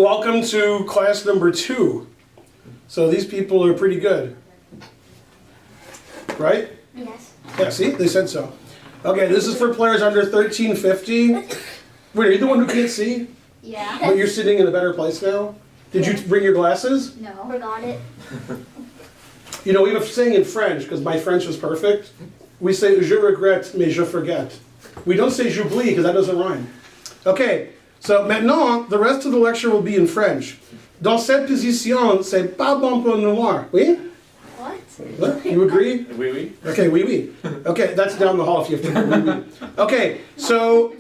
welcome to class number 2. So these people are pretty good. Right? Yes. Yeah, see? They said so. Okay, this is for players under 1350. Wait, are you the one who can't see? Yeah. But you're sitting in a better place now? Did you bring your glasses? No. Forgot it. You know, we have a saying in French, because my French is perfect. We say, je regrette, mais je forget. We don't say j'oublie, because that doesn't rhyme. Okay, so maintenant, the rest of the lecture will be in French. Dans cette position, c'est pas bon pour noir. Oui? What? What? You agree? Oui, oui. Okay, oui, oui. Okay, that's down the hall if you have to go, oui, oui. Okay, so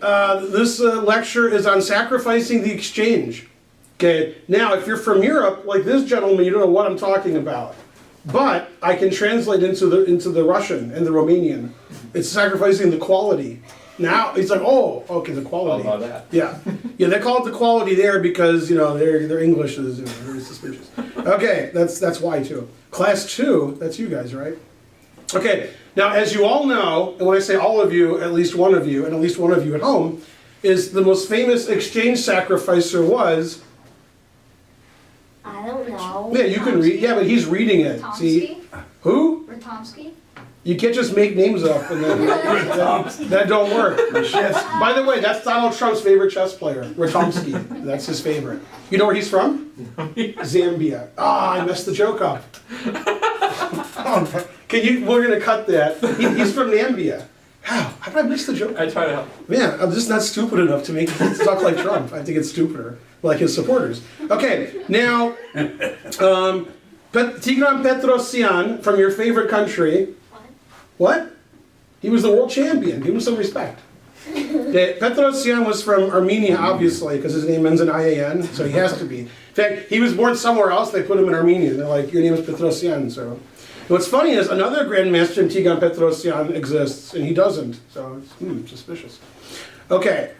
this lecture is on sacrificing the exchange. Okay, now if you're from Europe, like this gentleman, you don't know what I'm talking about. But I can translate into the Russian and the Romanian. It's sacrificing the quality. Now it's like, oh, okay, the quality. All about that. Yeah, yeah, they call it the quality there because you know their English is very suspicious. Okay, that's why too. Class 2, that's you guys, right? Okay, now as you all know, and when I say all of you, at least one of you, and at least one of you at home, is the most famous exchange sacrificer was. I don't know. Yeah, you can read. Yeah, but he's reading it. See, who? Ratomsky? You can't just make names up and then that don't work. By the way, that's Donald Trump's favorite chess player, Ratomsky. That's his favorite. You know where he's from? Zambia. Ah, I messed the joke up. We're gonna cut that. He's from Zambia. How did I miss the joke? I try to help. Man, I'm just not stupid enough to make it talk like Trump. I think it's stupider, like his supporters. Okay, now, Tigran Petrosyan from your favorite country. What? He was the world champion. Give him some respect. Petrosyan was from Armenia, obviously, because his name ends in IAN, so he has to be. In fact, he was born somewhere else. They put him in Armenia. They're like, your name is Petrosyan. So, and what's funny is another grandmaster, Tigran Petrosyan, exists, and he doesn't. So it's suspicious. Okay,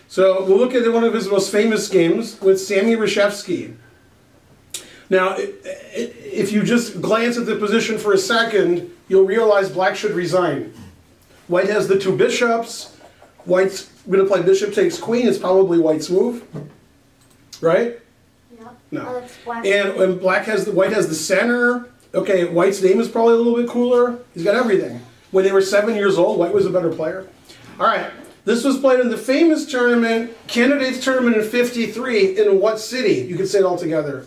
so we'll look at one of his most famous games with Sammy Reshevsky. Now, if you just glance at the position for a second, you'll realize black should resign. White has the 2 bishops. White's going to play bishop takes queen. It's probably white's move. Right? Yep. No. Oh, that's black. And when white has the center. Okay, white's name is probably a little bit cooler. He's got everything. When they were 7 years old, white was a better player. All right. This was played in the famous tournament, Candidates Tournament in '53. In what city? You can say it all together.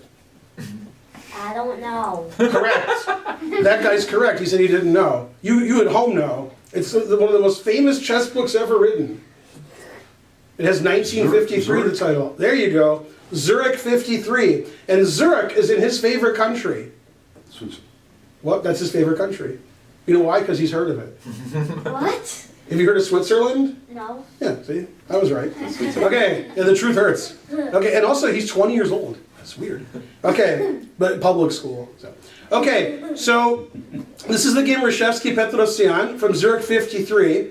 I don't know. Correct. That guy's correct. He said he didn't know. You at home know. It's one of the most famous chess books ever written. It has 1953, the title. There you go. Zurich 53. And Zurich is in his favorite country. What? That's his favorite country. You know why? Because he's heard of it. What? Have you heard of Switzerland? No. Yeah, see? I was right. Okay, and the truth hurts. Okay, and also he's 20 years old. That's weird. Okay, but public school. So. Okay, so this is the game Reshevsky Petrosyan from Zurich 53.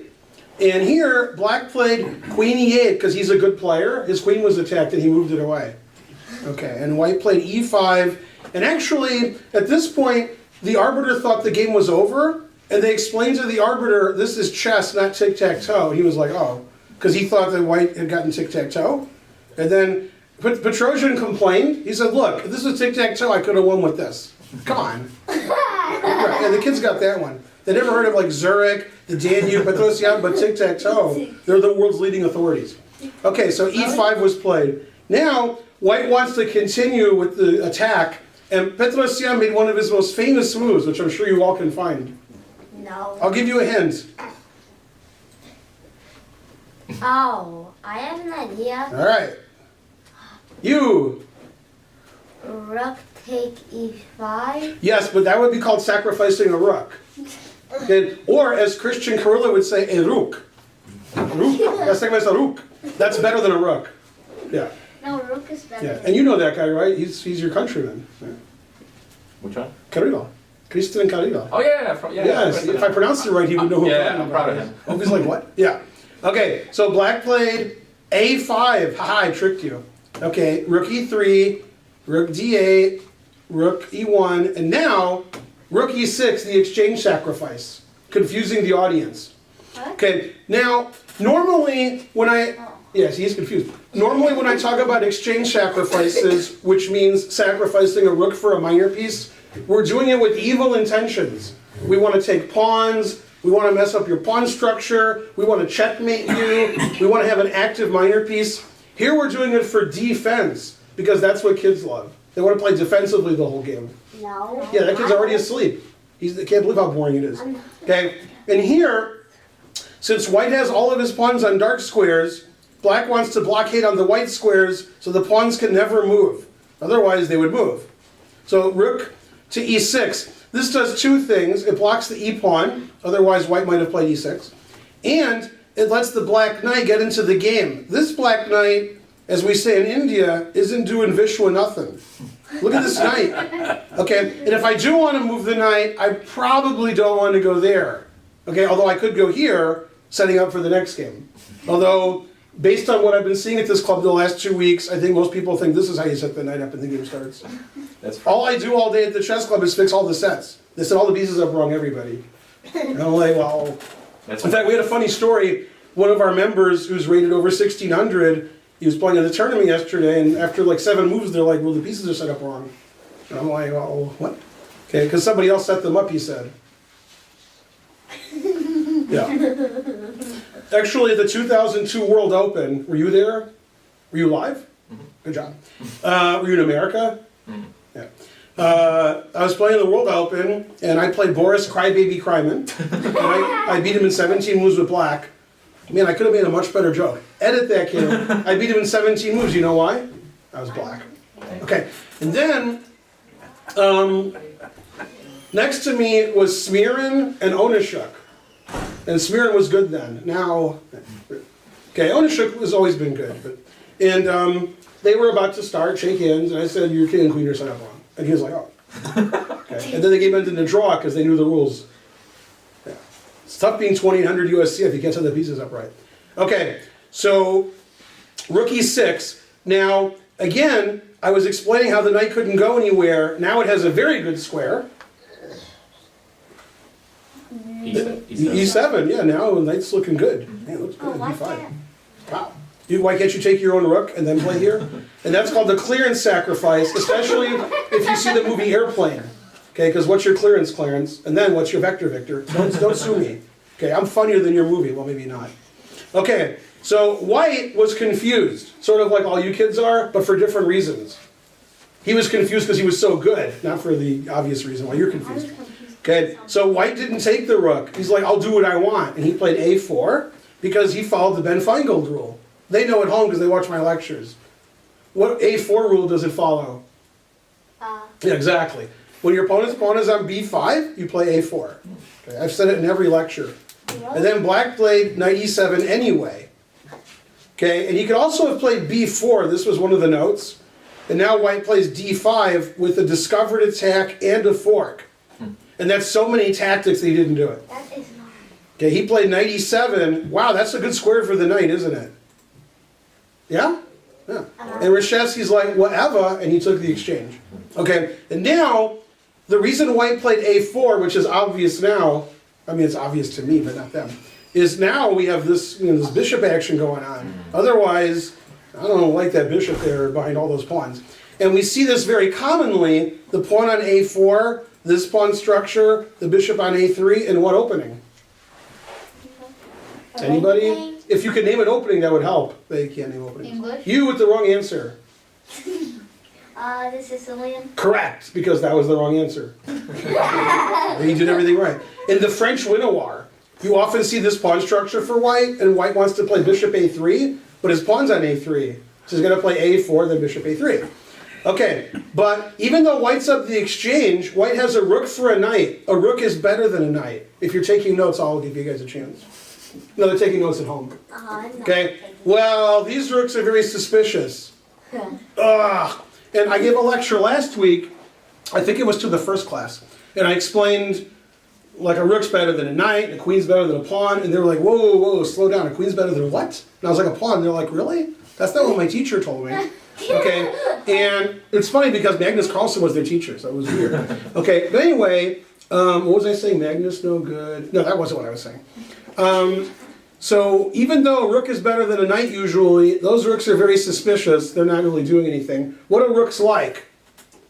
And here, black played Queen E8 because he's a good player. His queen was attacked and he moved it away. Okay, and white played E5. And actually, at this point, the arbiter thought the game was over. And they explained to the arbiter, this is chess, not tic-tac-toe. And he was like, oh, because he thought that white had gotten tic-tac-toe. And then Petrosian complained. He said, look, if this was tic-tac-toe, I could have won with this. Come on. Right, yeah, the kids got that one. They never heard of like Zurich, the Danube, Petrosyan, but tic-tac-toe. They're the world's leading authorities. Okay, so E5 was played. Now, white wants to continue with the attack. And Petrosyan made one of his most famous moves, which I'm sure you all can find. No. I'll give you a hint. Oh, I have an idea. All right. You. Rook take e5. Yes, but that would be called sacrificing a rook. Okay. Or, as Christian Carilla would say, a rook. Rook. That's sacrifice a rook. That's better than a rook. Yeah. No, rook is better. Yeah. And you know that guy, right? He's your countryman. Yeah. Which one? Carilla. Christian Carilla. Oh yeah, Yes. If I pronounced it right, he would know who I'm Yeah, talking I'm about. proud of him. Oh, he's like, what? Yeah. Okay, so black played A5. Haha, I tricked you. Okay, rook E3, rook D8, rook E1, and now rook E6, the exchange sacrifice, confusing the audience. What? Okay, now, normally when I Yes, he's confused. Normally when I talk about exchange sacrifices, which means sacrificing a rook for a minor piece, we're doing it with evil intentions. We want to take pawns, we want to mess up your pawn structure, we want to checkmate you, we want to have an active minor piece. Here we're doing it for defense, because that's what kids love. They want to play defensively the whole game. No. Yeah, that kid's already asleep. I can't believe how boring it is. Okay, and here, since white has all of his pawns on dark squares, black wants to blockade on the white squares so the pawns can never move. Otherwise, they would move. So rook to e6. This does two things. It blocks the e-pawn, otherwise white might have played e6. And it lets the black knight get into the game. This black knight, as we say in India, isn't doing Vishwa nothing. Look at this knight. Okay, and if I do want to move the knight, I probably don't want to go there. Okay, although I could go here, setting up for the next game. Although, based on what I've been seeing at this club the last 2 weeks, I think most people think this is how you set the knight up and the game starts. All I do all day at the chess club is fix all the sets. They set all the pieces up wrong, everybody. And I'm like, well... In fact, we had a funny story. One of our members, who's rated over 1600, he was playing in the tournament yesterday, and after like 7 moves, they're like, well, the pieces are set up wrong. And I'm like, well, what? Okay, because somebody else set them up, he said. Yeah. Actually, the 2002 World Open, were you there? Were you live? Good job. Were you in America? Yeah. I was playing the World Open, and I played Boris Crybaby Cryman. And I beat him in 17 moves with black. Man, I could have made a much better joke. Edit that, kid. I beat him in 17 moves. You know why? I was black. Okay. And then, next to me was Smirin and Onishuk. And Smirin was good then. Now, okay, Onishuk has always been good. And they were about to start, shake hands, and I said, your king and queen are set up wrong. And he was like, oh. Okay. And then the game ended in a draw because they knew the rules. Yeah. It's tough being 2800 USC if you can't set the pieces up right. Okay, so rook e6. Now, again, I was explaining how the knight couldn't go anywhere. Now it has a very good square. E7, yeah, now the knight's looking good. Man, it looks good, d5. Wow. Why can't you take your own rook and then play here? And that's called the clearance sacrifice, especially if you see the movie Airplane. Okay, because what's your clearance, Clarence? And then what's your vector, Victor? Don't sue me. Okay, I'm funnier than your movie. Well, maybe not. Okay, so white was confused, sort of like all you kids are, but for different reasons. He was confused because he was so good, not for the obvious reason why you're confused. Okay, so white didn't take the rook. He's like, I'll do what I want. And he played a4 because he followed the Ben Finegold rule. They know at home because they watch my lectures. What a4 rule does it follow? Yeah, exactly. When your opponent's pawn is on b5, you play a4. Okay, I've said it in every lecture. And then black played knight e7 anyway. Okay, and he could also have played b4. This was one of the notes. And now white plays d5 with a discovered attack and a fork. And that's so many tactics that he didn't do it. That is not. Okay, he played knight e7. Wow, that's a good square for the knight, isn't it? Yeah? Yeah. And Reshevsky's like, whatever, and he took the exchange. Okay, and now, the reason white played a4, which is obvious now, I mean, it's obvious to me, but not them, is now we have this, this bishop action going on. Otherwise, I don't like that bishop there behind all those pawns. And we see this very commonly, the pawn on a4, this pawn structure, the bishop on a3, and what opening? Anybody? If you could name an opening, that would help. They can't name openings. English? You with the wrong answer. The Sicilian? Correct, because that was the wrong answer. He did everything right. In the French Winnoir, you often see this pawn structure for white, and white wants to play bishop a3, but his pawn's on a3. So he's going to play a4, then bishop a3. Okay, but even though white's up the exchange, white has a rook for a knight. A rook is better than a knight. If you're taking notes, I'll give you guys a chance. No, they're taking notes at home. Okay, well, these rooks are very suspicious. Ugh. And I gave a lecture last week, I think it was to the first class, and I explained, like, a rook's better than a knight, and a queen's better than a pawn, and they were like, whoa, whoa, slow down, a queen's better than what? And I was like, a pawn, and they're like, really? That's not what my teacher told me. Okay, and it's funny because Magnus Carlsen was their teacher, so it was weird. Okay, but anyway, what was I saying? Magnus, no good. No, that wasn't what I was saying. So even though rook is better than a knight usually, those rooks are very suspicious. They're not really doing anything. What are rooks like?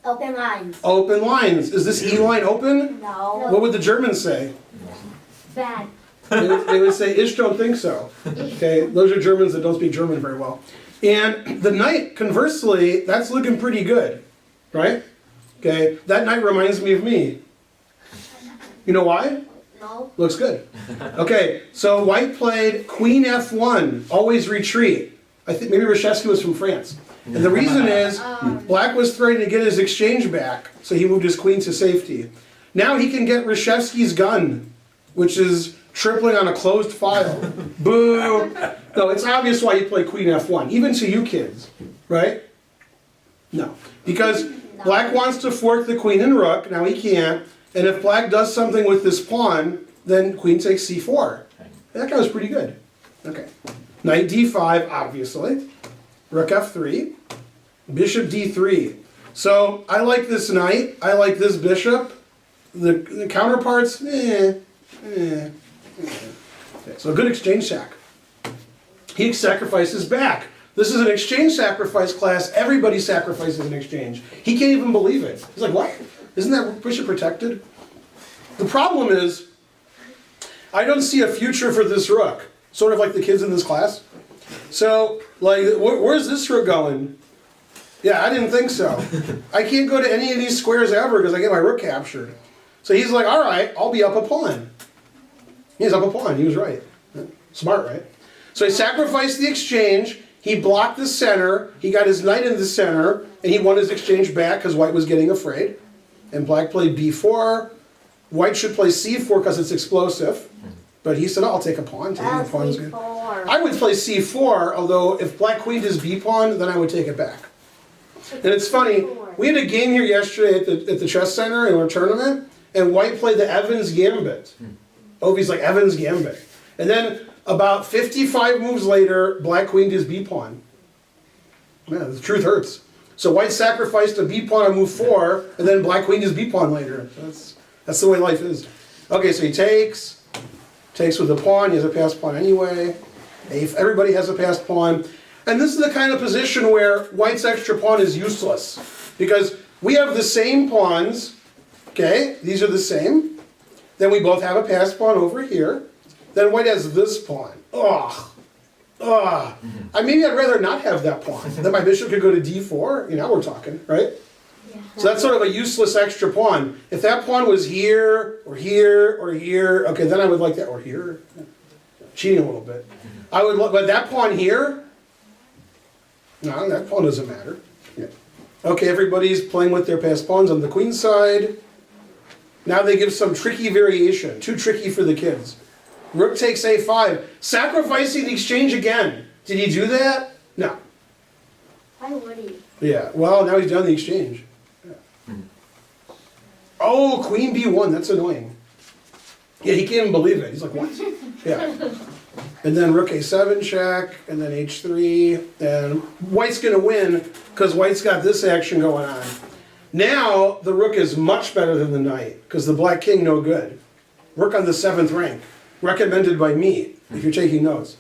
Open lines. Open lines. Is this E line open? No. What would the Germans say? Bad. They would say, "Ich don't think so." Okay, those are Germans that don't speak German very well. And the knight, conversely, that's looking pretty good, right? Okay, that knight reminds me of me. You know why? No. Looks good. Okay, so white played Queen F1, always retreat. I think maybe Reshevsky was from France. And the reason is, black was threatening to get his exchange back, so he moved his queen to safety. Now he can get Reshevsky's gun, which is tripling on a closed file. Boo! No, it's obvious why he played Queen F1, even to you kids, right? No, because black wants to fork the queen and rook, now he can't, and if black does something with this pawn, then queen takes c4. That guy was pretty good. Okay, knight d5, obviously. Rook f3, bishop d3. So I like this knight, I like this bishop. The counterparts, Okay, so good exchange sack. He sacrifices back. This is an exchange sacrifice class. Everybody sacrifices in exchange. He can't even believe it. He's like, what? Isn't that bishop protected? The problem is, I don't see a future for this rook. Sort of like the kids in this class. So, like, where's this rook going? Yeah, I didn't think so. I can't go to any of these squares ever because I get my rook captured. So he's like, all right, I'll be up a pawn. He's up a pawn. He was right. Smart, right? So he sacrificed the exchange. He blocked the center. He got his knight in the center, and he won his exchange back because white was getting afraid. And black played b4. White should play c4 because it's explosive. But he said, oh, I'll take a pawn. Taking a pawn is good. I would play c4, although if black queen does b pawn, then I would take it back. And it's funny, we had a game here yesterday at the chess center in our tournament, and white played the Evans Gambit. Ovi's like, Evans Gambit. And then about 55 moves later, black queen does b pawn. Man, the truth hurts. So white sacrificed a b pawn on move 4, and then black queen does b pawn later. That's the way life is. Okay, so he takes with the pawn. He has a passed pawn anyway. Everybody has a passed pawn. And this is the kind of position where white's extra pawn is useless. Because we have the same pawns. Okay, these are the same. Then we both have a passed pawn over here. Then white has this pawn. Maybe I'd rather not have that pawn. Then my bishop could go to d4. Now we're talking, right? Yeah. So that's sort of a useless extra pawn. If that pawn was here, or here, or here, okay, then I would like that, or here. Cheating a little bit. I would, but that pawn here, no, that pawn doesn't matter. Yeah. Okay, everybody's playing with their passed pawns on the queen side. Now they give some tricky variation, too tricky for the kids. Rook takes a5, sacrificing the exchange again. Did he do that? No. Why would he? Yeah, well, now he's done the exchange. Yeah. Oh, queen b1, that's annoying. Yeah, he can't even believe it. He's like, what? Yeah. And then rook a7 check, and then h3, and white's going to win because white's got this action going on. Now, the rook is much better than the knight because the black king no good. Rook on the 7th rank. Recommended by me, if you're taking notes.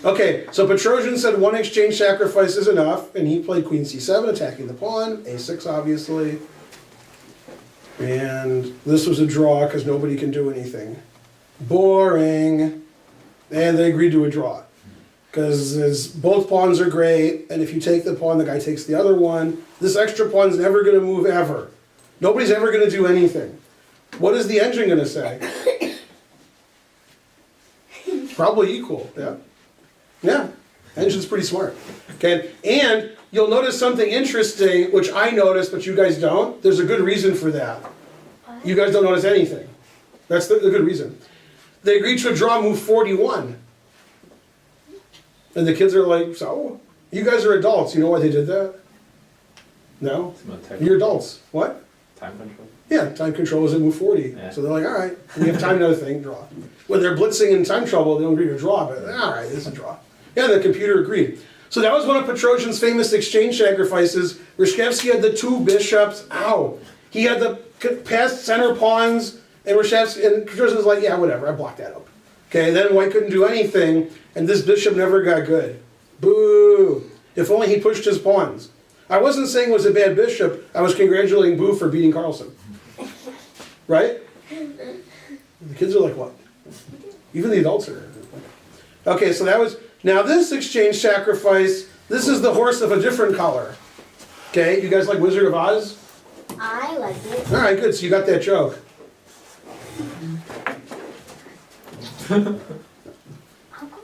Okay, so Petrosian said one exchange sacrifice is enough, and he played queen c7, attacking the pawn, a6 obviously. And this was a draw because nobody can do anything. Boring. And they agreed to a draw. Because both pawns are great, and if you take the pawn, the guy takes the other one. This extra pawn's never going to move ever. Nobody's ever going to do anything. What is the engine going to say? Probably equal, yeah. Yeah, engine's pretty smart. Okay, and you'll notice something interesting, which I noticed, but you guys don't. There's a good reason for that. You guys don't notice anything. That's the good reason. They agreed to a draw move 41. And the kids are like, so? You guys are adults. You know why they did that? No? You're adults. What? Time control? Yeah, time control is at move 40. Yeah. So they're like, all right, we have time, another thing, draw. When they're blitzing in time trouble, they don't agree to draw, but all right, this is a draw. Yeah, the computer agreed. So that was one of Petrosian's famous exchange sacrifices. Reshevsky had the 2 bishops. Ow. He had the passed center pawns, and Petrosian was like, yeah, whatever, I blocked that up. Okay, then white couldn't do anything, and this bishop never got good. Boo! If only he pushed his pawns. I wasn't saying it was a bad bishop, I was congratulating Boo for beating Carlson. Right? The kids are like, what? Even the adults are. Okay, so that was, now this exchange sacrifice, this is the horse of a different color. Okay, you guys like Wizard of Oz? I like it. Alright, good, so you got that joke.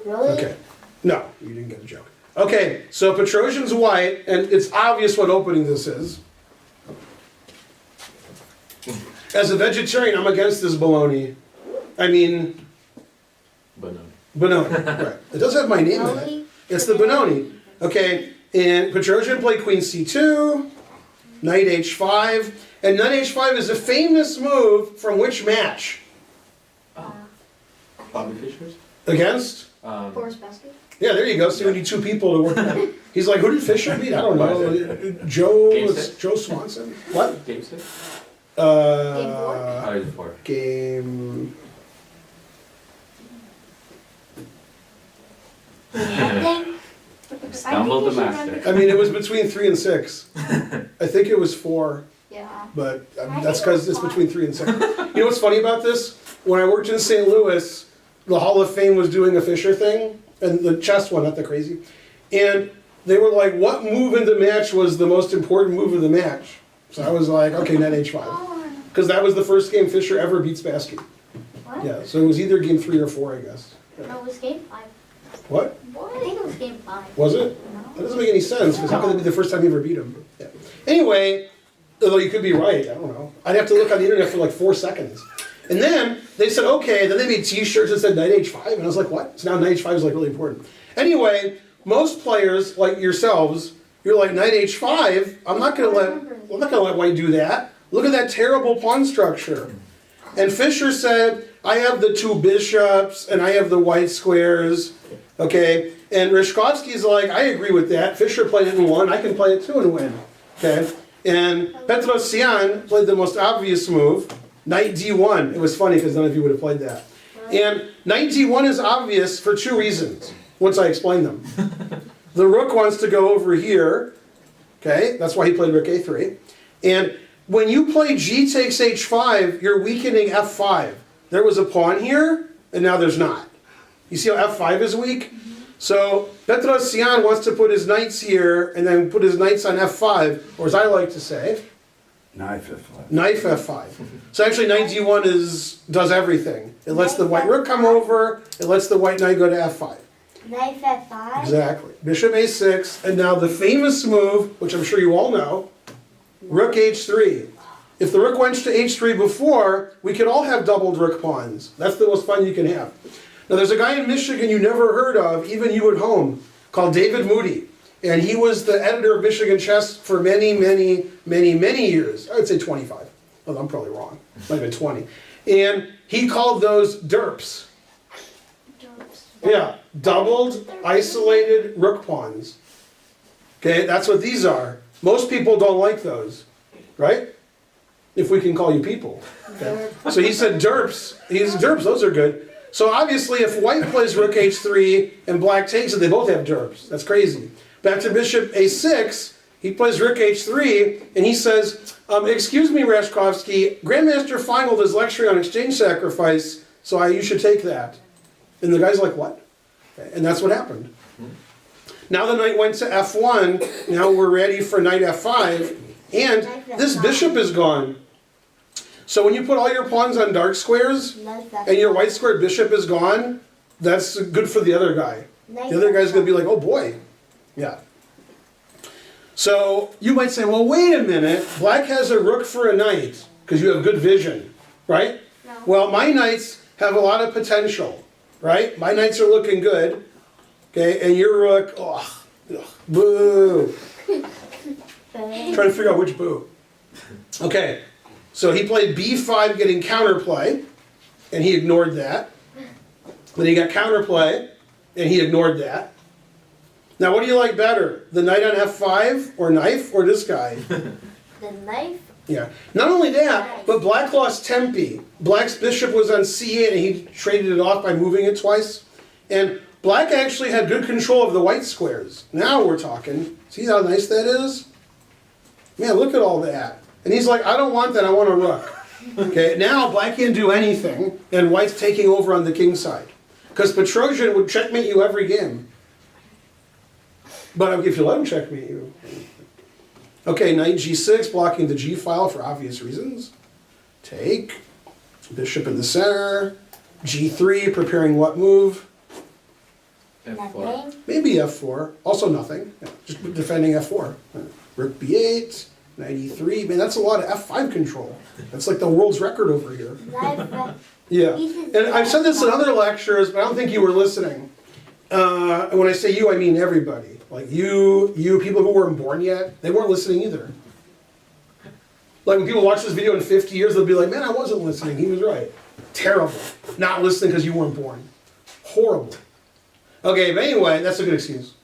Really? Okay. No, you didn't get a joke. Okay, so Petrosian's white, and it's obvious what opening this is. As a vegetarian, I'm against this bologna. I mean, Benoni. Right. It does have my name in it. It's the Benoni. Okay, and Petrosian played queen c2, knight h5, and knight h5 is a famous move from which match? Bobby Fischer's? Against? Forrest Basket? Yeah, there you go. So we need two people to work that. He's like, who did Fischer beat? I don't know. Joe Swanson? What? Game 6? Game 4. Game. Nothing? Stumbled the master. I mean, it was between 3 and 6. I think it was 4, Yeah. but that's because it's between 3 and 6. You know what's funny about this? When I worked in St. Louis, the Hall of Fame was doing a Fischer thing, and the chess one, not the crazy. And they were like, what move in the match was the most important move of the match? So I was like, okay, knight h5. Because that was the first game Fischer ever beat Spassky. What? Yeah, so it was either game 3 or 4, I guess. No, it was game 5. What? I think it was game 5. Was it? That doesn't make any sense, because how could it be the first time you ever beat him? Yeah. Anyway, although you could be right, I don't know. I'd have to look on the internet for like 4 seconds. And then they said, okay, then they made t-shirts that said knight h5, and I was like, what? So now knight h5 is like really important. Anyway, most players, like yourselves, you're like, knight h5, I'm not gonna let white do that. Look at that terrible pawn structure. And Fischer said, I have the 2 bishops, and I have the white squares, okay? And Ryszkowski's like, I agree with that. Fischer played it and won, I can play it too and win, okay? And Petrosian played the most obvious move, knight d1. It was funny because none of you would have played that. And knight d1 is obvious for 2 reasons, once I explain them. The rook wants to go over here, okay? That's why he played rook a3. And when you play g takes h5, you're weakening f5. There was a pawn here, and now there's not. You see how f5 is weak? So Petrosian wants to put his knights here, and then put his knights on f5, or as I like to say, Knight f5. knight f5. So actually knight d1 does everything. It lets the white rook come over, it lets the white knight go to f5. Knight f5? Exactly. Bishop a6, and now the famous move, which I'm sure you all know, rook h3. If the rook went to h3 before, we could all have doubled rook pawns. That's the most fun you can have. Now there's a guy in Michigan you never heard of, even you at home, called David Moody. And he was the editor of Michigan Chess for many, many, many, many years. I would say 25. Well, I'm probably wrong. Might have been 20. And he called those derps. Yeah, doubled, isolated rook pawns. Okay, that's what these are. Most people don't like those, right? If we can call you people. Okay. So he said derps. Derps, those are good. So obviously if white plays rook h3 and black takes it, they both have derps. That's crazy. Back to bishop a6, he plays rook h3, and he says, excuse me, Ryszkowski, Grandmaster Finegold is lecturing on exchange sacrifice, so you should take that. And the guy's like, what? Okay, and that's what happened. Now the knight went to f1, now we're ready for knight f5, and this bishop is gone. So when you put all your pawns on dark squares, and your white squared bishop is gone, that's good for the other guy. The other guy's going to be like, oh boy. Yeah. So you might say, well, wait a minute. Black has a rook for a knight, because you have good vision, right? No. Well, my knights have a lot of potential, right? My knights are looking good, okay? And your rook, boo. Trying to figure out which boo. Okay, so he played b5 getting counterplay, and he ignored that. Then he got counterplay, and he ignored that. Now what do you like better? The knight on f5, or knife, or this guy? The knife Yeah. Not only that, but black lost Tempe. Black's bishop was on c8 and he traded it off by moving it twice. And black actually had good control of the white squares. Now we're talking. See how nice that is? Man, look at all that. And he's like, I don't want that, I want a rook. Okay, now black can't do anything, and white's taking over on the king side. Because Petrosian would checkmate you every game. But if you let him checkmate you. Okay, knight g6, blocking the g file for obvious reasons. Take. Bishop in the center. g3, preparing what move? F4. Nothing. Maybe f4. Also nothing. Yeah, just defending f4. Rook b8. Knight e3. Man, that's a lot of f5 control. That's like the world's record over here. Knight F5. Yeah. And I've said this in other lectures, but I don't think you were listening. And when I say you, I mean everybody. Like you people who weren't born yet, they weren't listening either. Like when people watch this video in 50 years, they'll be like, man, I wasn't listening. He was right. Terrible. Not listening because you weren't born. Horrible. Okay, but anyway, that's a good excuse.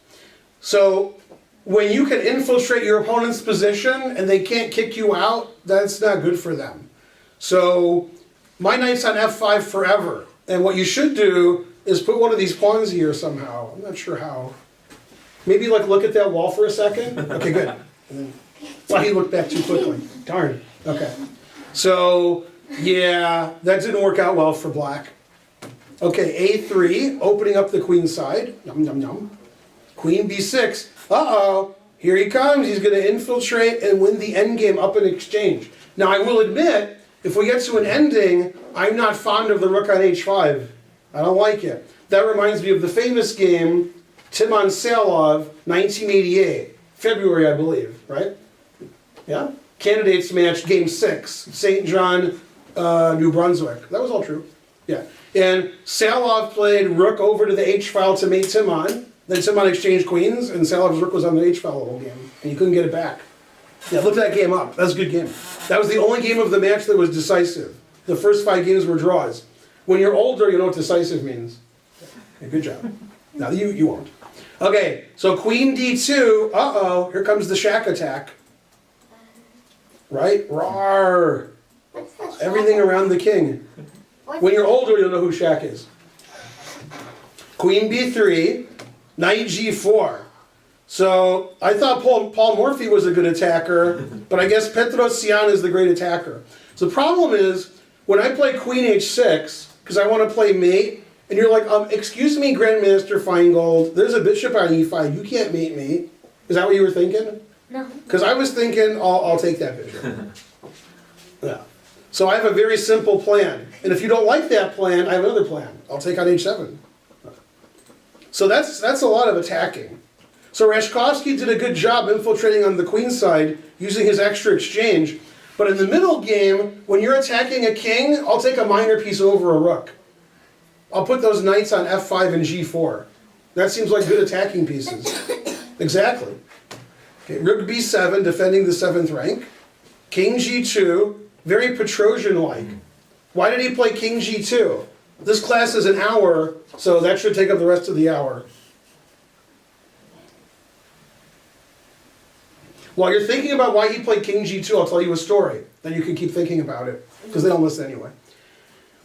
So when you can infiltrate your opponent's position and they can't kick you out, that's not good for them. So my knight's on f5 forever. And what you should do is put one of these pawns here somehow. I'm not sure how. Maybe like look at that wall for a second. Okay, good. And then, well, he looked back too quickly. Darn. Okay. So yeah, that didn't work out well for black. Okay, a3, opening up the queen side. Yum, yum, yum. Queen b6. Uh-oh. Here he comes. He's going to infiltrate and win the endgame up in exchange. Now, I will admit, if we get to an ending, I'm not fond of the rook on h5. I don't like it. That reminds me of the famous game, Timon Salov, 1988. February, I believe, right? Yeah? Candidates match, game 6, St. John, New Brunswick. That was all true. Yeah. And Salov played rook over to the h-file to mate Timon. Then Timon exchanged queens, and Salov's rook was on the h-file the whole game. And you couldn't get it back. Yeah, look that game up. That was a good game. That was the only game of the match that was decisive. The first 5 games were draws. When you're older, you know what decisive means. Okay, good job. Now you won't. Okay, so queen d2. Uh-oh, here comes the shack attack. Right? Rawr. What's the Everything around the king. When you're older, you'll know who shack is. Queen b3, knight g4. So I thought Paul Morphy was a good attacker, but I guess Petrosian is the great attacker. So the problem is, when I play queen h6, because I want to play mate, and you're like, excuse me, Grandmaster Finegold, there's a bishop on e5, you can't mate me. Is that what you were thinking? No. Because I was thinking, I'll take that bishop. Yeah. So I have a very simple plan. And if you don't like that plan, I have another plan. I'll take on h7. So that's a lot of attacking. So Rashkovsky did a good job infiltrating on the queen side, using his extra exchange. But in the middle game, when you're attacking a king, I'll take a minor piece over a rook. I'll put those knights on f5 and g4. That seems like good attacking pieces. Exactly. Okay, rook b7, defending the 7th rank. King g2, very Petrosian-like. Why did he play king g2? This class is an hour, so that should take up the rest of the hour. While you're thinking about why he played king g2, I'll tell you a story. Then you can keep thinking about it, because they don't listen anyway.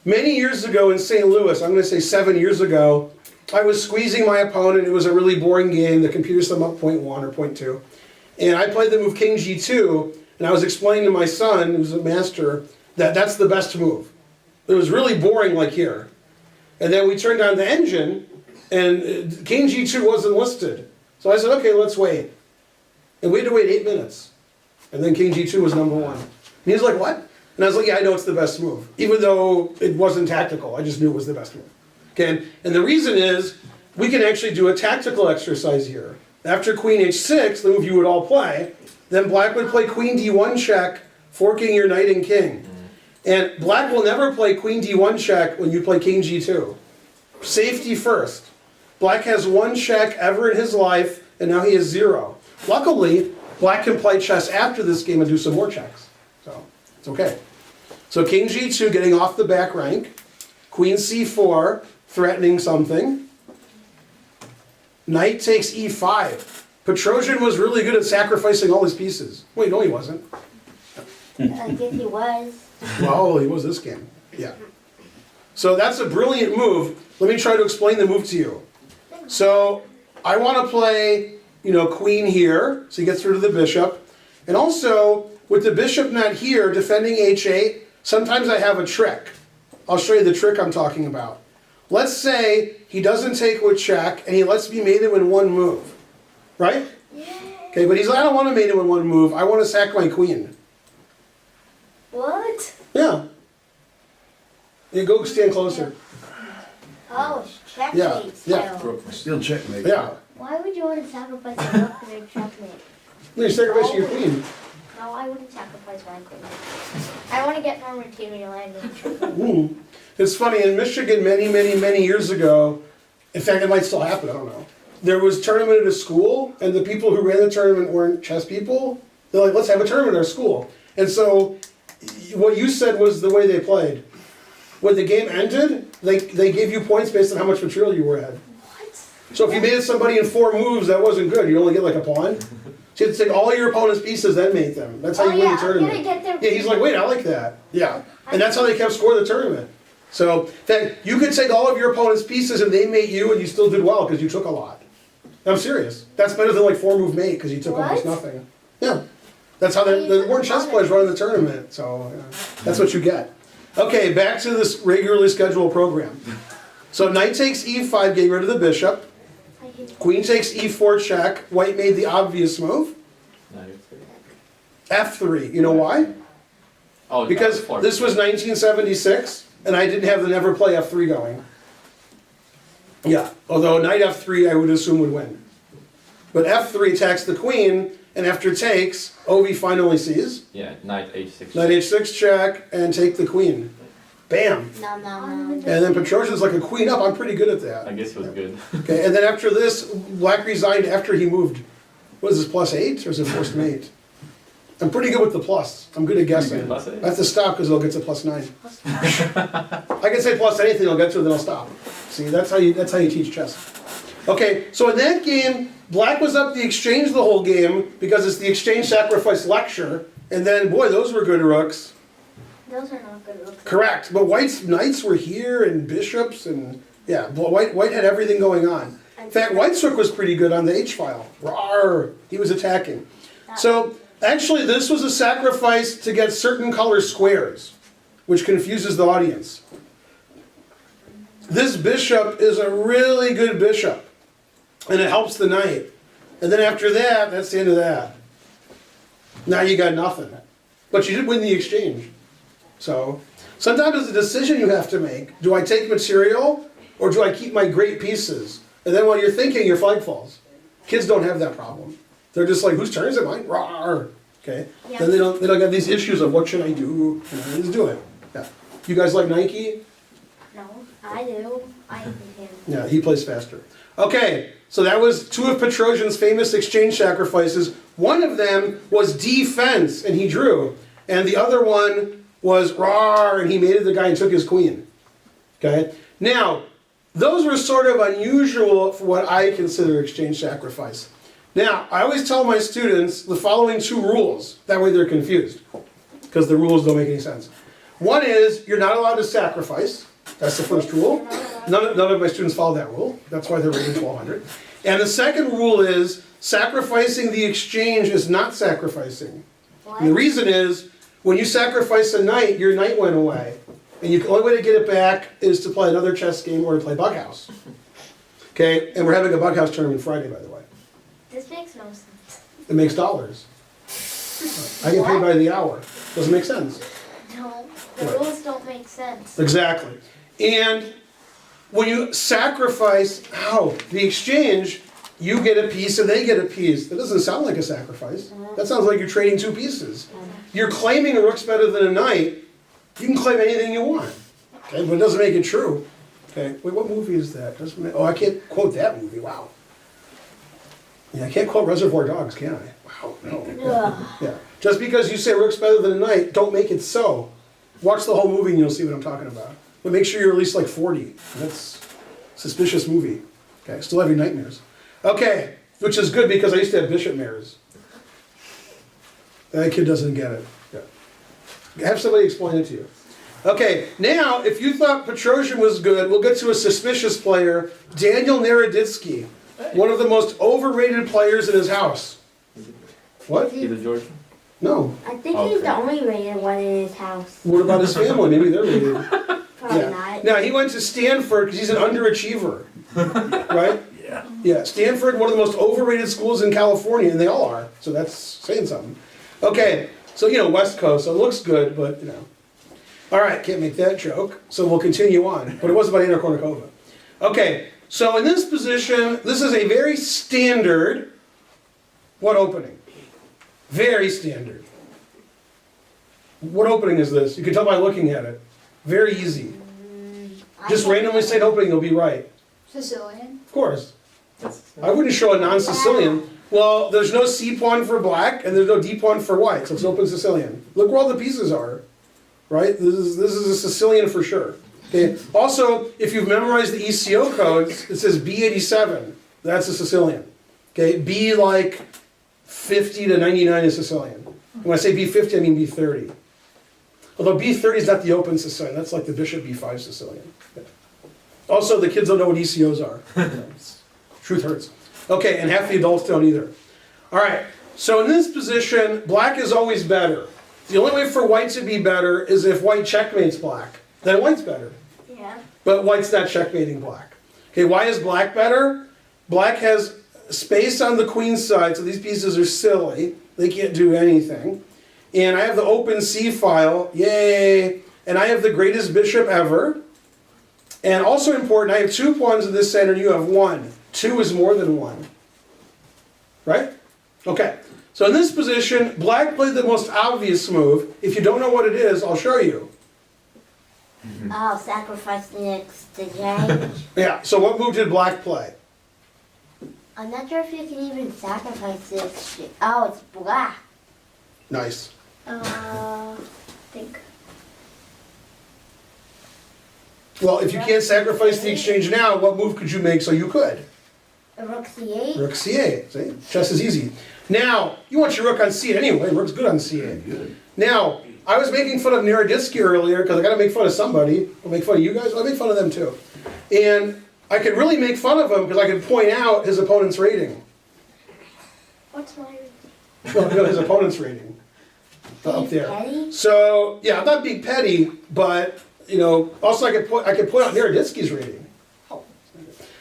Many years ago in St. Louis, I'm going to say 7 years ago, I was squeezing my opponent. It was a really boring game. The computer summed up 0.1 or 0.2. And I played the move king g2, and I was explaining to my son, who's a master, that that's the best move. It was really boring like here. And then we turned on the engine, and king g2 wasn't listed. So I said, okay, let's wait. And we had to wait 8 minutes. And then king g2 was number 1. And he was like, what? And I was like, yeah, I know it's the best move. Even though it wasn't tactical, I just knew it was the best move. Okay, and the reason is, we can actually do a tactical exercise here. After queen h6, the move you would all play, then black would play queen d1 check, forking your knight and king. And black will never play queen d1 check when you play king g2. Safety first. Black has 1 check ever in his life, and now he has 0. Luckily, black can play chess after this game and do some more checks. So, it's okay. So king g2 getting off the back rank. Queen c4, threatening something. Knight takes e5. Petrosian was really good at sacrificing all his pieces. Wait, no he wasn't. I guess he was. Well, he was this game. Yeah. So that's a brilliant move. Let me try to explain the move to you. So I want to play, queen here, so he gets through to the bishop. And also, with the bishop not here, defending h8, sometimes I have a trick. I'll show you the trick I'm talking about. Let's say he doesn't take with check, and he lets me mate him in one move. Right? Okay, but he's like, I don't want to mate him in one move. I want to sack my queen. What? Yeah. You go stand closer. Oh, checkmate Yeah, yeah. style. Still checkmate. Yeah. Why would you want to sacrifice a rook for a checkmate? You're sacrificing your queen. No, I wouldn't sacrifice my queen. I want to get more material land in checkmate. Ooh. It's funny, in Michigan many years ago, in fact it might still happen, I don't know. There was a tournament at a school, and the people who ran the tournament weren't chess people. They're like, let's have a tournament at our school. And so, what you said was the way they played. When the game ended, they gave you points based on how much material you had. What? So if you mated somebody in 4 moves, that wasn't good. You only get like a pawn. So you had to take all your opponent's pieces, then mate them. That's how you win the tournament. I'm gonna get their Yeah, he's like, wait, I like that. Yeah. And that's how they kept score of the tournament. So, in fact, you could take all of your opponent's pieces and they mate you and you still did well because you took a lot. I'm serious. That's better than like 4-move mate because you took almost What? nothing. Yeah. That's how the weren't chess players running the tournament. So, that's what you get. Okay, back to this regularly scheduled program. So knight takes e5, getting rid of the bishop. Queen takes e4 check. White made the obvious move. F3. You know why? Oh, Because F4. this was 1976, and I didn't have the never play F3 going. Yeah, although knight F3 I would assume would win. But F3 attacks the queen, and after takes, Ovi finally sees. Yeah, knight h6. Knight h6 check, and take the queen. Bam. No. And then Petrosian's like a queen up. I'm pretty good at I that. guess it was good. Okay, and then after this, Black resigned after he moved. What is this, +8 or is it forced mate? I'm pretty good with the plus. I'm good at guessing. Pretty good, +8? I have to stop because it'll get to +9. I can say plus anything, I'll get to it, then I'll stop. See, that's how you teach chess. Okay, so in that game, Black was up the exchange the whole game because it's the exchange sacrifice lecture, and then boy, those were good rooks. Those are not good rooks. Correct, but White's knights were here and bishops and yeah, White had everything going on. In fact, White's rook was pretty good on the H file. Rawr, he was attacking. So actually, this was a sacrifice to get certain color squares, which confuses the audience. This bishop is a really good bishop, and it helps the knight. And then after that, that's the end of that. Now you got nothing. But you did win the exchange. So, sometimes it's a decision you have to make. Do I take material, or do I keep my great pieces? And then while you're thinking, your flag falls. Kids don't have that problem. They're just like, whose turn is it? Mine? Rawr. Okay? Yeah. Then they don't have these issues of what should I do? Just do it. Yeah. You guys like Nike? No, I do. I hate him. Yeah, he plays faster. Okay, so that was 2 of Petrosian's famous exchange sacrifices. One of them was defense, and he drew. And the other one was rawr, and he mated the guy and took his queen. Okay? Now, those were sort of unusual for what I consider exchange sacrifice. Now, I always tell my students the following 2 rules. That way they're confused, because the rules don't make any sense. One is, you're not allowed to sacrifice. That's the first rule. None of my students follow that rule. That's why they're rated 1200. And the second rule is, sacrificing the exchange is not sacrificing. What? And the reason is, when you sacrifice a knight, your knight went away. And the only way to get it back is to play another chess game or to play Bughouse. Okay, and we're having a Bughouse tournament Friday, by the way. This makes no sense. It makes dollars. I get paid by the hour. Doesn't make sense. No, the What? rules don't make sense. Exactly. And when you sacrifice, the exchange, you get a piece and they get a piece. That doesn't sound like a sacrifice. That sounds like you're trading 2 pieces. You're claiming a rook's better than a knight. You can claim anything you want. Okay, but it doesn't make it true. Okay, wait, what movie is that? I can't quote that movie. Wow. Yeah, I can't quote Reservoir Dogs, can I? Wow, no. Ugh. Yeah. Just because you say rook's better than a knight, don't make it so. Watch the whole movie and you'll see what I'm talking about. But make sure you're at least like 40. That's a suspicious movie. Okay, still have your nightmares. Okay, which is good because I used to have bishop mares. That kid doesn't get it. Yeah. Have somebody explain it to you. Okay, now, if you thought Petrosian was good, we'll get to a suspicious player, Daniel Naroditsky, one of the most overrated players in his house. What? He's a Georgian? No. I think Okay. he's the only rated one in his house. What about his family? Maybe they're rated. Probably Yeah. not. Now, he went to Stanford because he's an underachiever, right? Yeah. Yeah, Stanford, one of the most overrated schools in California, and they all are, so that's saying something. Okay, so, West Coast, so it looks good, but, All right, can't make that joke, so we'll continue on. But it was about Anna Kournikova. Okay, so in this position, this is a very standard, what opening? Very standard. What opening is this? You can tell by looking at it. Very easy. Just randomly say an opening, you'll be right. Sicilian. Of course. I wouldn't show a non-Sicilian. Well, there's no C pawn for black, and there's no D pawn for white, so it's an open Sicilian. Look where all the pieces are, right? This is a Sicilian for sure. Okay. Also, if you've memorized the ECO codes, it says B87. That's a Sicilian. Okay, B like 50 to 99 is Sicilian. When I say B50, I mean B30. Although B30 is not the open Sicilian, that's like the bishop B5 Sicilian. Also, the kids don't know what ECOs are. Truth hurts. Okay, and half the adults don't either. All right, so in this position, black is always better. The only way for white to be better is if white checkmates black. Then white's better. Yeah. But white's not checkmating black. Okay, why is black better? Black has space on the queen's side, so these pieces are silly. They can't do anything. And I have the open C file, yay! And I have the greatest bishop ever. And also important, I have 2 pawns in this center, and you have 1. 2 is more than 1. Right? Okay. So in this position, black played the most obvious move. If you don't know what it is, I'll show you. Oh, sacrifice the next exchange. Yeah, so what move did black play? I'm not sure if you can even sacrifice this. Oh, it's black. Nice. Think. Well, if you can't sacrifice the exchange now, what move could you make so you could? A rook c8. Rook c8. See? Chess is easy. Now, you want your rook on c8 anyway. Rook's good on c8. Good. Now, I was making fun of Naroditsky earlier because I got to make fun of somebody. I'll make fun of you guys. I'll make fun of them too. And I could really make fun of him because I could point out his opponent's rating. What's my rating? No, his opponent's rating. Up He's there. petty? So, yeah, I'm not being petty, but, also I could point out Naroditsky's rating.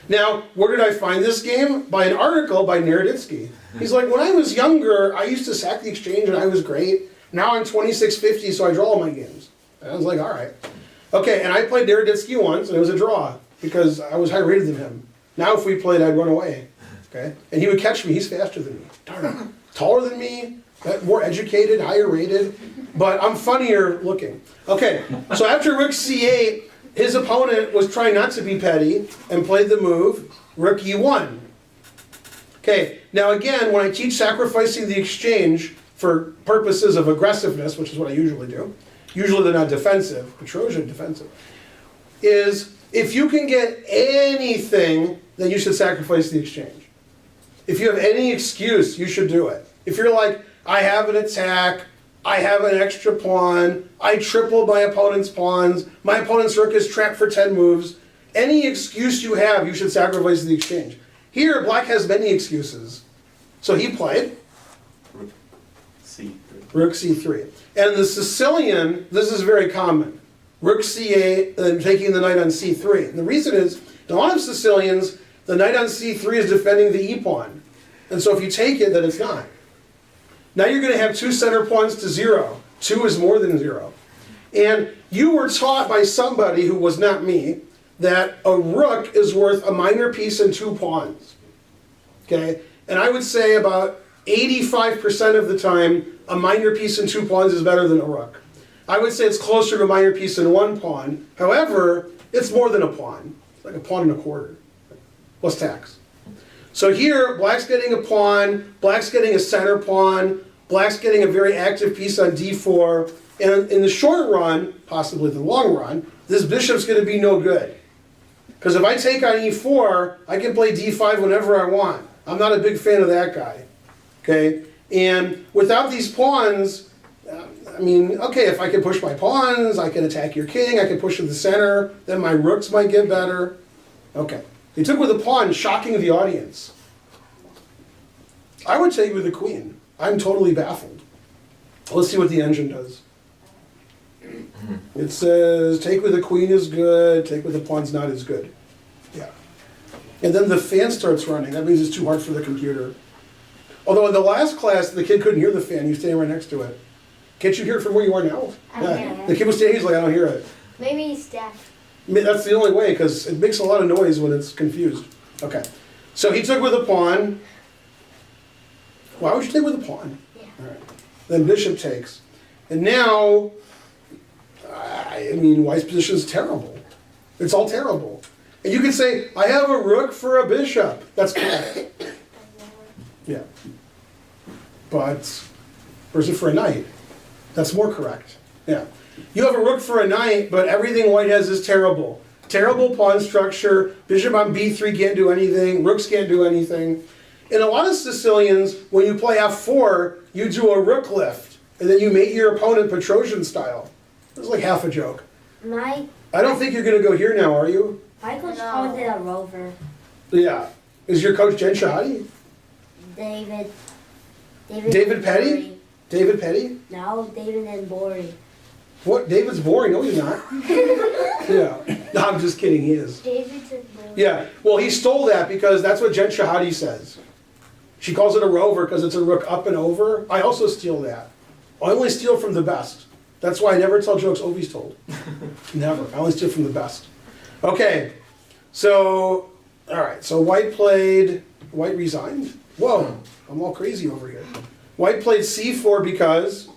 Now, where did I find this game? By an article by Naroditsky. He's like, when I was younger, I used to sack the exchange and I was great. Now I'm 2650, so I draw all my games. And I was like, all right. Okay, and I played Naroditsky once, and it was a draw, because I was higher rated than him. Now if we played, I'd run away. Okay? And he would catch me. He's faster than me. Darn it. Taller than me, more educated, higher rated, but I'm funnier looking. Okay, so after rook c8, his opponent was trying not to be petty and played the move rook e1. Okay, now again, when I teach sacrificing the exchange for purposes of aggressiveness, which is what I usually do, usually they're not defensive, Petrosian defensive, is if you can get anything, then you should sacrifice the exchange. If you have any excuse, you should do it. If you're like, I have an attack, I have an extra pawn, I tripled my opponent's pawns, my opponent's rook is trapped for 10 moves, any excuse you have, you should sacrifice the exchange. Here, black has many excuses. So he played C3. rook c3. And the Sicilian, this is very common. Rook c8, and then taking the knight on c3. And the reason is, in a lot of Sicilians, the knight on c3 is defending the e-pawn. And so if you take it, then it's not. Now you're going to have 2 center pawns to 0. 2 is more than 0. And you were taught by somebody who was not me that a rook is worth a minor piece and 2 pawns. Okay? And I would say about 85% of the time, a minor piece and 2 pawns is better than a rook. I would say it's closer to a minor piece and 1 pawn. However, it's more than a pawn. It's like a pawn and a quarter, plus tax. So here, black's getting a pawn, black's getting a center pawn, black's getting a very active piece on d4, and in the short run, possibly the long run, this bishop's going to be no good. Because if I take on e4, I can play d5 whenever I want. I'm not a big fan of that guy. Okay? And without these pawns, I mean, okay, if I can push my pawns, I can attack your king, I can push to the center, then my rooks might get better. Okay. He took with a pawn, shocking the audience. I would take with the queen. I'm totally baffled. Let's see what the engine does. It says, take with the queen is good, take with the pawn's not as good. Yeah. And then the fan starts running. That means it's too hard for the computer. Although in the last class, the kid couldn't hear the fan. He was standing right next to it. Can't you hear it from where you are now? I hear it. The kid was standing, he's like, I don't hear it. Maybe he's deaf. I mean, that's the only way, because it makes a lot of noise when it's confused. Okay. So he took with a pawn. Why would you take with a pawn? Yeah. All right. Then bishop takes. And now, I mean, white's position is terrible. It's all terrible. And you could say, I have a rook for a bishop. That's correct. Yeah. But, or is it for a knight? That's more correct. Yeah. You have a rook for a knight, but everything white has is terrible. Terrible pawn structure. Bishop on b3 can't do anything. Rooks can't do anything. In a lot of Sicilians, when you play f4, you do a rook lift, and then you mate your opponent Petrosian style. It's like half a joke. My I don't think you're going to go here now, are you? coach called it a rover. Yeah. Is your coach Jen Shahadi? David David Petty? Bory. David Petty? No, David and Bory. What? David's boring. No, he's not. Yeah. No, I'm just kidding. He is. David's in blue. Yeah. Well, he stole that because that's what Jen Shahadi says. She calls it a rover because it's a rook up and over. I also steal that. I only steal from the best. That's why I never tell jokes Ovi's told. Never. I only steal from the best. Okay. So, all right. So white resigned. Whoa. I'm all crazy over here. White played c4 because...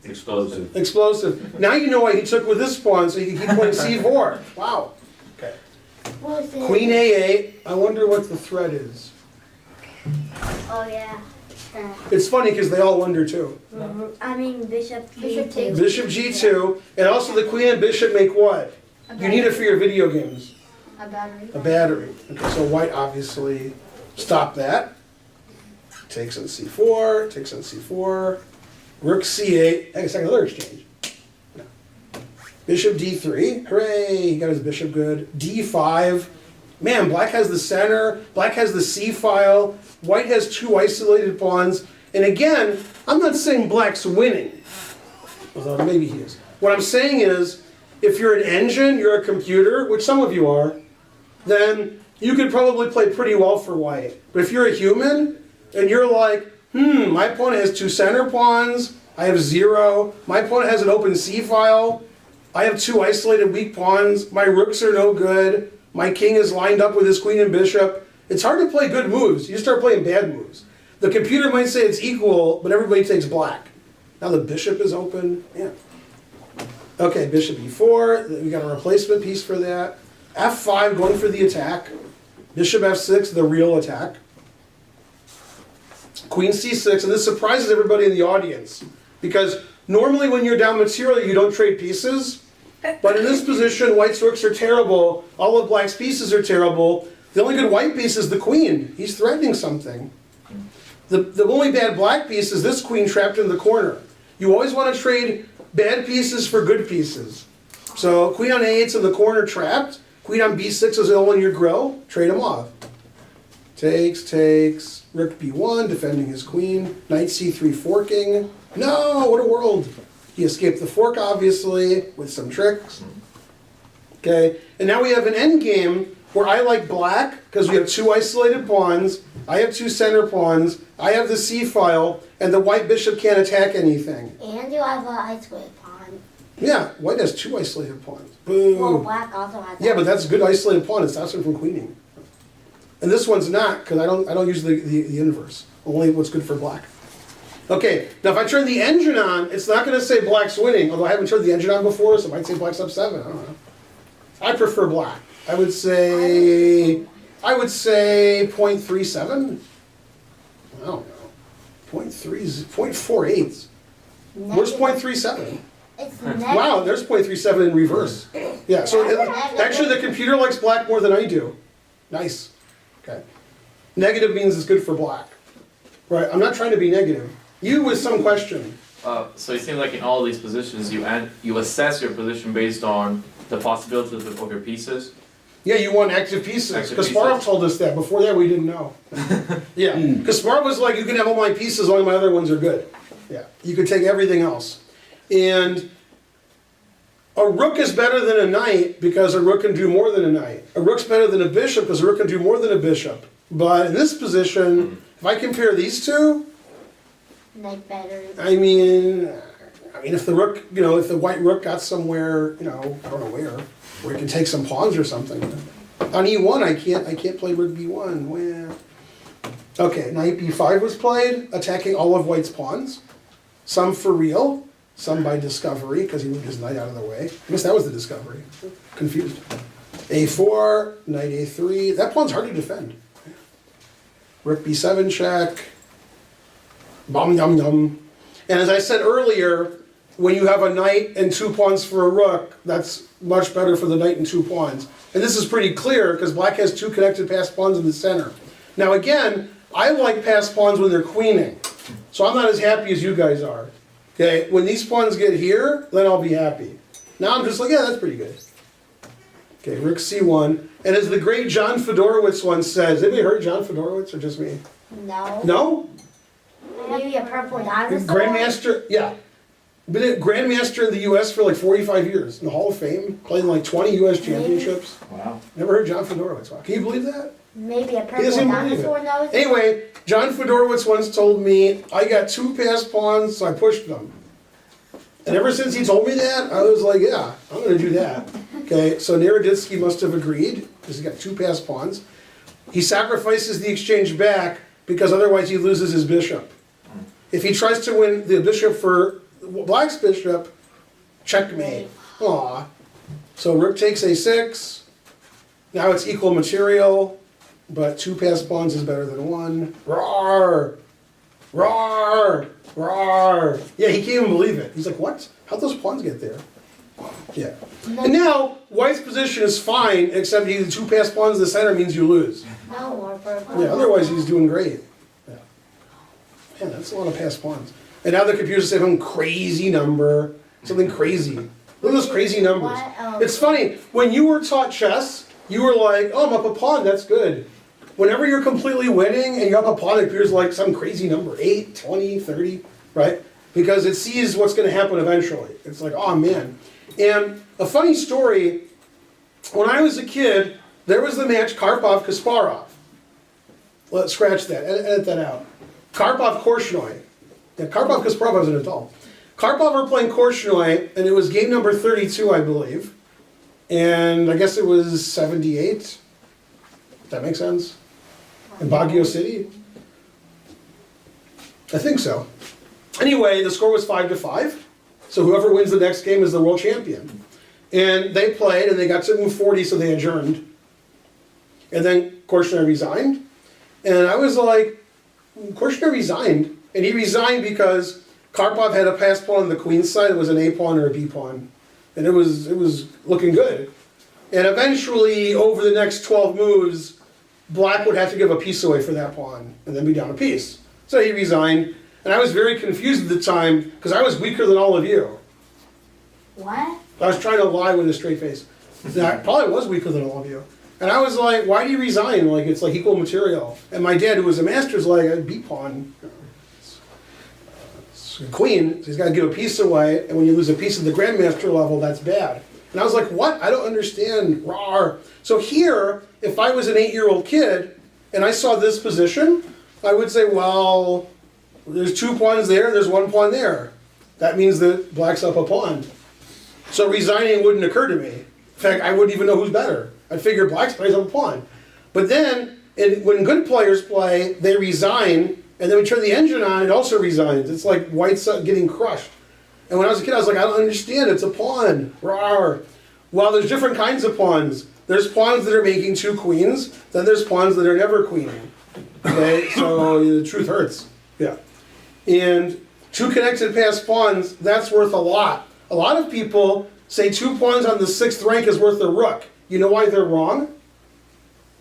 Explosive. Now you know why he took with this pawn, so he can keep playing c4. Wow. Okay. What was it? Queen a8. I wonder what the threat is. Oh yeah. It's funny because they all wonder too. I mean bishop Bishop g2. takes. Bishop g2, and also the queen and bishop make what? You need it for your video games. A battery. A battery. Okay, so white obviously stopped that. Takes on c4, takes on c4. Rook c8. Hey, second another exchange. No. Bishop d3. Hooray! He got his bishop good. d5. Man, black has the center. Black has the c file. White has two isolated pawns. And again, I'm not saying black's winning. Although maybe he is. What I'm saying is, if you're an engine, you're a computer, which some of you are, then you could probably play pretty well for white. But if you're a human, and you're like, my opponent has two center pawns, I have 0, my opponent has an open c file, I have two isolated weak pawns, my rooks are no good, my king is lined up with his queen and bishop. It's hard to play good moves. You start playing bad moves. The computer might say it's equal, but everybody takes black. Now the bishop is open. Yeah. Okay, bishop e4. We got a replacement piece for that. f5, going for the attack. Bishop f6, the real attack. Queen c6, and this surprises everybody in the audience, because normally when you're down material, you don't trade pieces. But in this position, white's rooks are terrible. All of black's pieces are terrible. The only good white piece is the queen. He's threatening something. The only bad black piece is this queen trapped in the corner. You always want to trade bad pieces for good pieces. So queen on a8's in the corner trapped. Queen on b6 is all in your grill. Trade them off. Takes. Rook b1, defending his queen. Knight c3 forking. No, what a world. He escaped the fork, obviously, with some tricks. Okay, and now we have an endgame where I like black, because we have two isolated pawns. I have two center pawns. I have the c-file, and the white bishop can't attack anything. And you have an isolated pawn. Yeah, white has two isolated pawns. Boo. Well, black also has. Yeah, but that's a good isolated pawn. It stops him from queening. And this one's not, because I don't use the inverse. Only what's good for black. Okay, now if I turn the engine on, it's not going to say black's winning, although I haven't turned the engine on before, so it might say black's up 7. I don't know. I prefer black. I would say 0.37. I don't know. 0.48. Where's 0.37? It's negative. Wow, there's 0.37 in reverse. Yeah, so actually the computer likes black more than I do. Nice. Okay. Negative means it's good for black. Right, I'm not trying to be negative. You with some question. So it seems like in all these positions, you assess your position based on the possibilities of your pieces. Yeah, you want active pieces. Active Kasparov pieces. told us that. Before that, we didn't know. Yeah, Kasparov was like, you can have all my pieces as long as my other ones are good. Yeah, you could take everything else. And a rook is better than a knight because a rook can do more than a knight. A rook's better than a bishop because a rook can do more than a bishop. But in this position, if I compare these two, Knight better. I mean, if the rook, if the white rook got somewhere, I don't know where it can take some pawns or something. On e1, I can't play rook b1. Well, okay, knight b5 was played, attacking all of white's pawns. Some for real, some by discovery because he moved his knight out of the way. I guess that was the discovery. Confused. a4, knight a3. That pawn's hard to defend. Rook b7 check. Bum yum yum. And as I said earlier, when you have a knight and 2 pawns for a rook, that's much better for the knight and 2 pawns. And this is pretty clear because black has 2 connected passed pawns in the center. Now again, I like passed pawns when they're queening. So I'm not as happy as you guys are. Okay, when these pawns get here, then I'll be happy. Now I'm just like, yeah, that's pretty good. Okay, rook c1. And as the great John Fedorowicz once says, anybody heard John Fedorowicz or just me? No. No? Maybe a purple dinosaur? Grandmaster, yeah. Been a Grandmaster in the U.S. for like 45 years, in the Hall of Fame, played in like 20 U.S. championships. Wow. Never heard John Fedorowicz. Wow. Can you believe that? Maybe a He purple doesn't believe dinosaur it. knows? Anyway, John Fedorowicz once told me, I got 2 passed pawns, so I pushed them. And ever since he told me that, I was like, yeah, I'm going to do that. Okay, so Naroditsky must have agreed, because he got 2 passed pawns. He sacrifices the exchange back, because otherwise he loses his bishop. If he tries to win the bishop for black's bishop, checkmate. Aw. So rook takes a6. Now it's equal material, but 2 passed pawns is better than 1. Roar! Roar! Roar! Yeah, he can't even believe it. He's like, what? How'd those pawns get there? Yeah. And now, white's position is fine, except he 2 passed pawns in the center means you lose. No more purple. Yeah, otherwise he's doing great. Yeah. Man, that's a lot of passed pawns. And now the computer's saying some crazy number, something crazy. Look at those crazy numbers. What? Oh. It's funny, when you were taught chess, you were like, oh, I'm up a pawn, that's good. Whenever you're completely winning and you're up a pawn, it appears like some crazy number, 8, 20, 30, right? Because it sees what's going to happen eventually. It's like, oh man. And a funny story, when I was a kid, there was the match Karpov-Kasparov. Let's scratch that, edit that out. Karpov-Korchnoi. Yeah, Karpov-Kasparov was an adult. Karpov were playing Korchnoi, and it was game number 32, I believe. And I guess it was 78. Does that make sense? In Baguio City? I think so. Anyway, the score was 5-5. So whoever wins the next game is the world champion. And they played, and they got to move 40, so they adjourned. And then Korchnoi resigned. And I was like, Korchnoi resigned. And he resigned because Karpov had a pass pawn on the queen's side. It was an A pawn or a B pawn. And it was looking good. And eventually, over the next 12 moves, black would have to give a piece away for that pawn, and then be down a piece. So he resigned. And I was very confused at the time, because I was weaker than all of you. What? I was trying to lie with a straight face. And I probably was weaker than all of you. And I was like, why do you resign? Like, it's like equal material. And my dad, who was a master, is like, a B pawn. It's a queen, so he's got to give a piece away. And when you lose a piece at the grandmaster level, that's bad. And I was like, what? I don't understand. Rawr. So here, if I was an 8-year-old kid, and I saw this position, I would say, well, there's 2 pawns there, there's 1 pawn there. That means that black's up a pawn. So resigning wouldn't occur to me. In fact, I wouldn't even know who's better. I'd figure black's plays up a pawn. But then, when good players play, they resign, and then we turn the engine on, it also resigns. It's like white's getting crushed. And when I was a kid, I was like, I don't understand, it's a pawn. Rawr. Well, there's different kinds of pawns. There's pawns that are making 2 queens, then there's pawns that are never queening. Okay, so the truth hurts. Yeah. And 2 connected passed pawns, that's worth a lot. A lot of people say 2 pawns on the 6th rank is worth a rook. You know why they're wrong?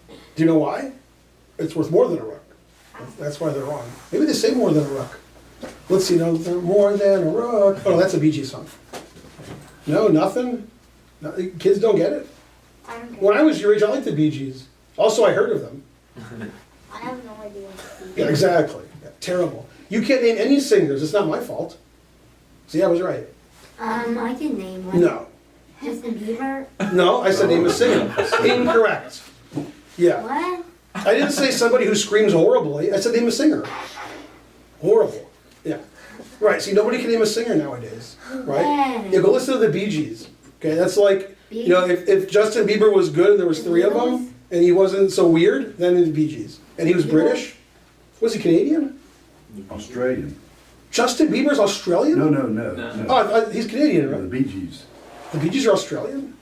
Do you know why? It's worth more than a rook. That's why they're wrong. Maybe they say more than a rook. Let's see, no, they're more than a rook. Oh, that's a Bee Gees song. No, nothing? No, kids don't get it? I don't get When I was your age, I liked the Bee Gees. Also, I heard of them. I have no idea. Yeah, exactly. Yeah, terrible. You can't name any singers, it's not my fault. See, I was right. I can name one. No. Justin Bieber. No, I said name a singer. Incorrect. Yeah. What? I didn't say somebody who screams horribly, I said name a singer. Horrible. Yeah. Right, see, nobody can name a singer nowadays, right? When? Yeah, go listen to the Bee Gees. Okay, that's like, you know, if Justin Bieber was good and there was three of them, and he wasn't so weird, then it's Bee Gees. And he was British? Was he Canadian? Australian. Justin Bieber's Australian? No. Oh, he's Canadian, The right? Bee Gees. The Bee Gees are Australian?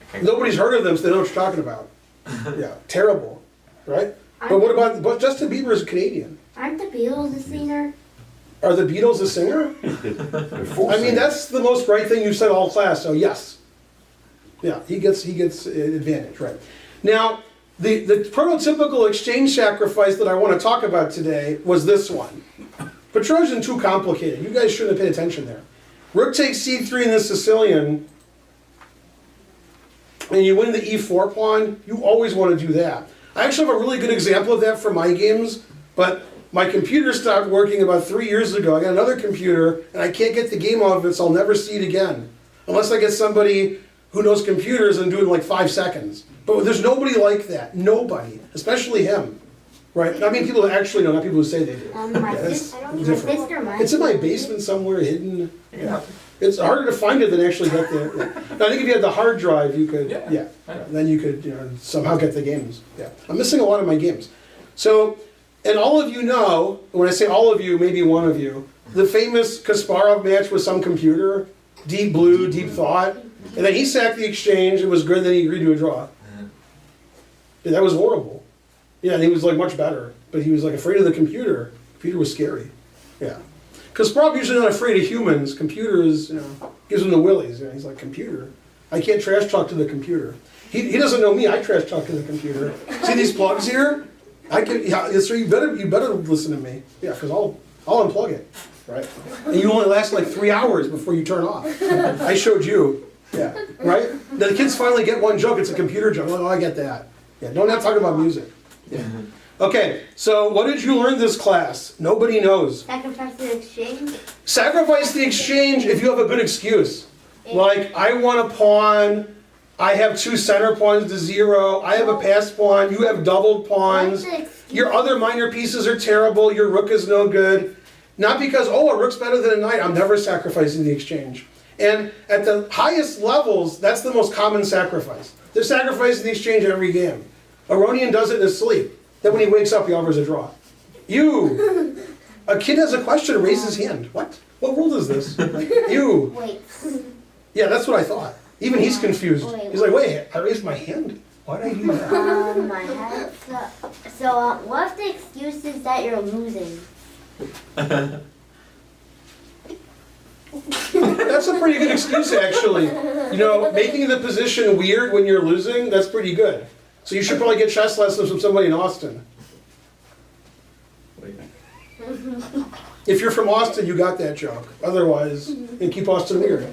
Okay. Nobody's heard of them, so they don't know what you're talking about. Yeah, terrible, right? But what about, but Justin Bieber is Canadian. Aren't the Beatles a singer? Are the Beatles a singer? They're full I mean, singers. that's the most right thing you've said all class, so yes. Yeah, he gets an advantage, right? Now, the prototypical exchange sacrifice that I want to talk about today was this one. Petrosian, too complicated. You guys shouldn't have paid attention there. Rook takes c3 in the Sicilian, and you win the e4 pawn. You always want to do that. I actually have a really good example of that for my games, but my computer stopped working about 3 years ago. I got another computer, and I can't get the game off of it, so I'll never see it again. Unless I get somebody who knows computers and do it in like 5 seconds. But there's nobody like that. Nobody. Especially him. Right? I mean, people who actually know, not people who say they do. My Yeah, it's sister might. It's in my basement somewhere, hidden. Yeah. It's harder to find it than actually get the. Yeah. I think if you had the hard drive, you could. Yeah. Then you could, somehow get the games. Yeah. I'm missing a lot of my games. So, and all of you know, when I say all of you, maybe one of you, the famous Kasparov match with some computer, Deep Blue, Deep Thought, and then he sacked the exchange. It was good. Then he agreed to a draw. Yeah, that was horrible. Yeah, and he was like much better, but he was like afraid of the computer. Computer was scary. Yeah. Kasparov usually not afraid of humans. Computers, gives him the willies. He's like, computer. I can't trash talk to the computer. He doesn't know me. I trash talk to the computer. See these plugs here? So you better listen to me. Yeah, because I'll unplug it, right? And you only last like 3 hours before you turn off. I showed you. Yeah, right? The kids finally get one joke. It's a computer joke. Oh, I get that. Yeah, don't have to talk about music. Yeah. Okay, so what did you learn this class? Nobody knows. Sacrifice the exchange? Sacrifice the exchange if you have a good excuse. Like, I want a pawn, I have 2 center pawns to 0, I have a pass pawn, you have doubled pawns, your other minor pieces are terrible, your rook is no good. Not because, a rook's better than a knight, I'm never sacrificing the exchange. And at the highest levels, that's the most common sacrifice. They're sacrificing the exchange every game. Aronian does it in his sleep. Then when he wakes up, he offers a draw. A kid has a question, raise his hand. What? What world is this? Wait. Yeah, that's what I thought. Even he's confused. Wait. He's like, wait, I raised my hand? Why did I do that? My head. So, what if the excuse is that you're losing? That's a pretty good excuse, actually. Making the position weird when you're losing, that's pretty good. So you should probably get chess lessons from somebody in Austin. Wait. If you're from Austin, you got that joke. Otherwise, you keep Austin weird.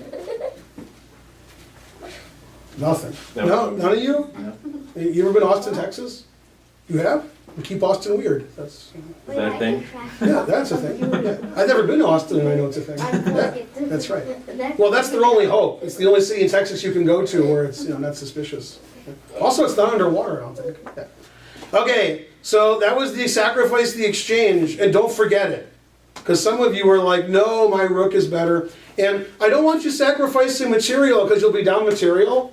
Nothing. No, none of you? No. You ever been to Austin, Texas? You have? You keep Austin weird. That's that a thing? yeah, that's a thing. Yeah. I've never been to Austin, and I know it's a thing. Yeah, that's right. Well, that's their only hope. It's the only city in Texas you can go to where it's not suspicious. Also, it's not underwater, I don't think. Yeah. Okay, so that was the sacrifice, the exchange, and don't forget it. Because some of you are like, no, my rook is better. And I don't want you sacrificing material because you'll be down material.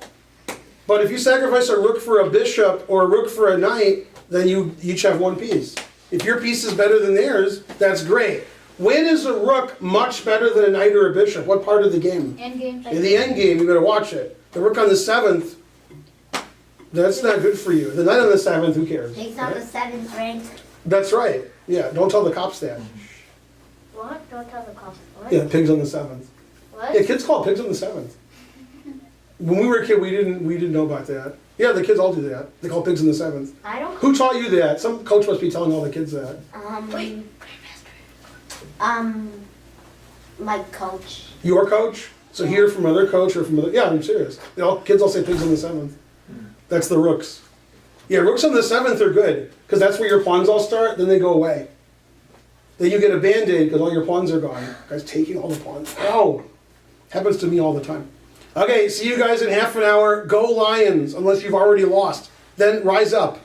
But if you sacrifice a rook for a bishop or a rook for a knight, then you each have 1 piece. If your piece is better than theirs, that's great. When is a rook much better than a knight or a bishop? What part of the game? Endgame. In the end game, you better watch it. The rook on the 7th, that's not good for you. The knight on the 7th, who cares? Takes on the 7th rank. That's right. Yeah, don't tell the cops that. What? Don't tell the cops. What? Yeah, pigs on the 7th. What? Yeah, kids call it pigs on the 7th. When we were a kid, we didn't know about that. Yeah, the kids all do that. They call pigs on the 7th. I don't. Who taught you that? Some coach must be telling all the kids that. My coach. Your coach? So here from another coach or from other, yeah, I'm serious. Kids all say pigs on the 7th. That's the rooks. Yeah, rooks on the 7th are good, because that's where your pawns all start, then they go away. Then you get a band-aid because all your pawns are gone. Guy's taking all the pawns. Ow! Happens to me all the time. Okay, see you guys in half an hour. Go Lions, unless you've already lost. Then rise up.